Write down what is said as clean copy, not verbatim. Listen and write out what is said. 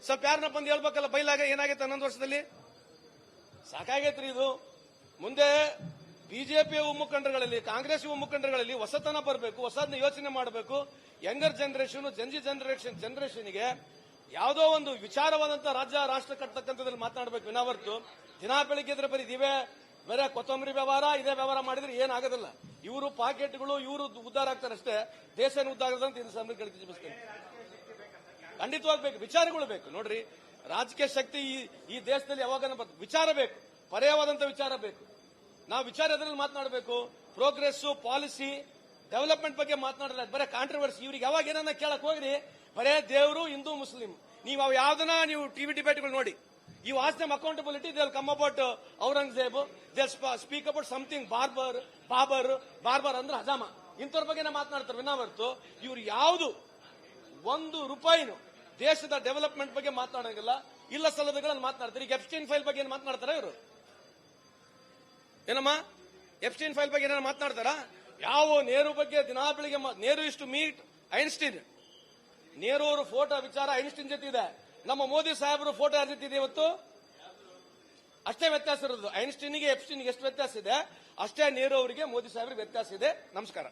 ಸ್ವಲ್ಪ ಯಾರನ್ನ ಬಂದು ಹೇಳ್ಬೇಕಲ್ಲ ಬೈಲಾಗ ಏನಾಗೈತೆ 11 ವರ್ಷದಲ್ಲಿ ಸಾಕಾಗೈತ್ರಿ ಇದು. ಮುಂದೆ ಬಿಜೆಪಿ ಮುಖಂಡರುಗಳಲ್ಲಿ ಕಾಂಗ್ರೆಸ್ ಮುಖಂಡರುಗಳಲ್ಲಿ ಹೊಸತನ ಬರಬೇಕು, ಹೊಸದನ್ನ ಯೋಚನೆ ಮಾಡಬೇಕು. ಯಂಗರ್ ಜನರೇಷನ್ ಜಂಜಿ ಜನರೇಷನ್ಗೆ ಯಾವುದೋ ಒಂದು ವಿಚಾರವಾದಂತ ರಾಜ್ಯ ರಾಷ್ಟ್ರ ಕಟ್ಟತಕ್ಕಂಥದ್ರಲ್ಲಿ ಮಾತನಾಡಬೇಕು ವಿನಾವರ್ತು ದಿನಾ ಬೆಳಿಗ್ಗೆ ಇದ್ರೆ ಬರೀ ಇದೇ ಬೇರೆ ಕೊತ್ತಂಬರಿ ವ್ಯವಹಾರ ಇದೇ ವ್ಯವಹಾರ ಮಾಡಿದ್ರೆ ಏನಾಗೋದಿಲ್ಲ. ಇವರು ಪಾಕೆಟ್ಗಳು ಇವರು ಉದ್ಧಾರ ಆಗ್ತಾರೆ ಅಷ್ಟೇ, ದೇಶ ಉದ್ಧಾರ ಅಂತ ಇದು ಸಮೃದ್ಧಿ ಖಂಡಿತವಾಗಬೇಕು. ವಿಚಾರಗಳು ಬೇಕು ನೋಡ್ರಿ. ರಾಜಕೀಯ ಶಕ್ತಿ ಈ ದೇಶದಲ್ಲಿ ಯಾವಾಗ ವಿಚಾರ ಬೇಕು, ಪರ್ಯಾಯವಾದಂತ ವಿಚಾರ ಬೇಕು. ನಾವು ವಿಚಾರ ಎದ್ರಲ್ಲಿ ಮಾತನಾಡಬೇಕು. ಪ್ರೋಗ್ರೆಸ್, ಪಾಲಿಸಿ, ಡೆವಲಪ್ಮೆಂಟ್ ಬಗ್ಗೆ ಮಾತನಾಡಲ್ಲ, ಬರೀ ಕಾಂಟ್ರವರ್ಸಿ. ಇವ್ರಿಗೆ ಯಾವಾಗ ಏನನ್ನ ಕೇಳಕ್ ಹೋಗ್ರಿ ಬರೇ ದೇವರು ಹಿಂದೂ ಮುಸ್ಲಿಂ. ನೀವು ಯಾವ್ದನ್ನ ನೀವು ಟಿವಿ ಡಿಬೇಟ್ಗಳು ನೋಡಿ, you ask them accountability, they'll come about Aurangzeb, they'll speak about something barber ಅಂದ್ರೆ ಹಜಾಮ, ಇಂಥವ್ರ ಬಗ್ಗೆ ಮಾತನಾಡ್ತಾರೆ ವಿನಾವರ್ತು ಇವ್ರು ಯಾವುದು ₹1 ದೇಶದ ಡೆವಲಪ್ಮೆಂಟ್ ಬಗ್ಗೆ ಮಾತನಾಡಂಗಿಲ್ಲ. ಇಲ್ಲ ಸಲ್ಲದಗಳನ್ನು ಮಾತನಾಡ್ತಾರೆ. ಈಗ ಎಪ್ಸ್ಟೈನ್ ಫೈಲ್ ಬಗ್ಗೆ ಏನು ಮಾತನಾಡ್ತಾರೆ ಇವರು? ಏನಮ್ಮ ಎಪ್ಸ್ಟೈನ್ ಫೈಲ್ ಬಗ್ಗೆ ಏನಾರು ಮಾತನಾಡ್ತಾರ? ಯಾವ ನೆಹರು ಬಗ್ಗೆ ದಿನಾ ಬೆಳಿಗ್ಗೆ ನೆಹರು ಇಷ್ಟು ಮೀಟ್ ಐನ್ಸ್ಟೀನ್, ನೆಹರು ಅವರು ಫೋಟೋ ವಿಚಾರ ಐನ್ಸ್ಟೀನ್ ಜೊತೆ ಇದೆ. ನಮ್ಮ ಮೋದಿ ಸಾಹೇಬರು ಫೋಟೋ ಯಾರ ಜೊತೆ ಇದೆ ಇವತ್ತು? ಅಷ್ಟೇ ವ್ಯತ್ಯಾಸ ಇರೋದು. ಐನ್ಸ್ಟೀನ್ಗೆ ಎಪ್ಸ್ಟೀನ್ಗೆ ಎಷ್ಟು ವ್ಯತ್ಯಾಸ ಇದೆ ಅಷ್ಟೇ ನೆಹರು ಅವರಿಗೆ ಮೋದಿ ಸಾಹೇಬರಿಗೆ ವ್ಯತ್ಯಾಸ ಇದೆ. ನಮಸ್ಕಾರ.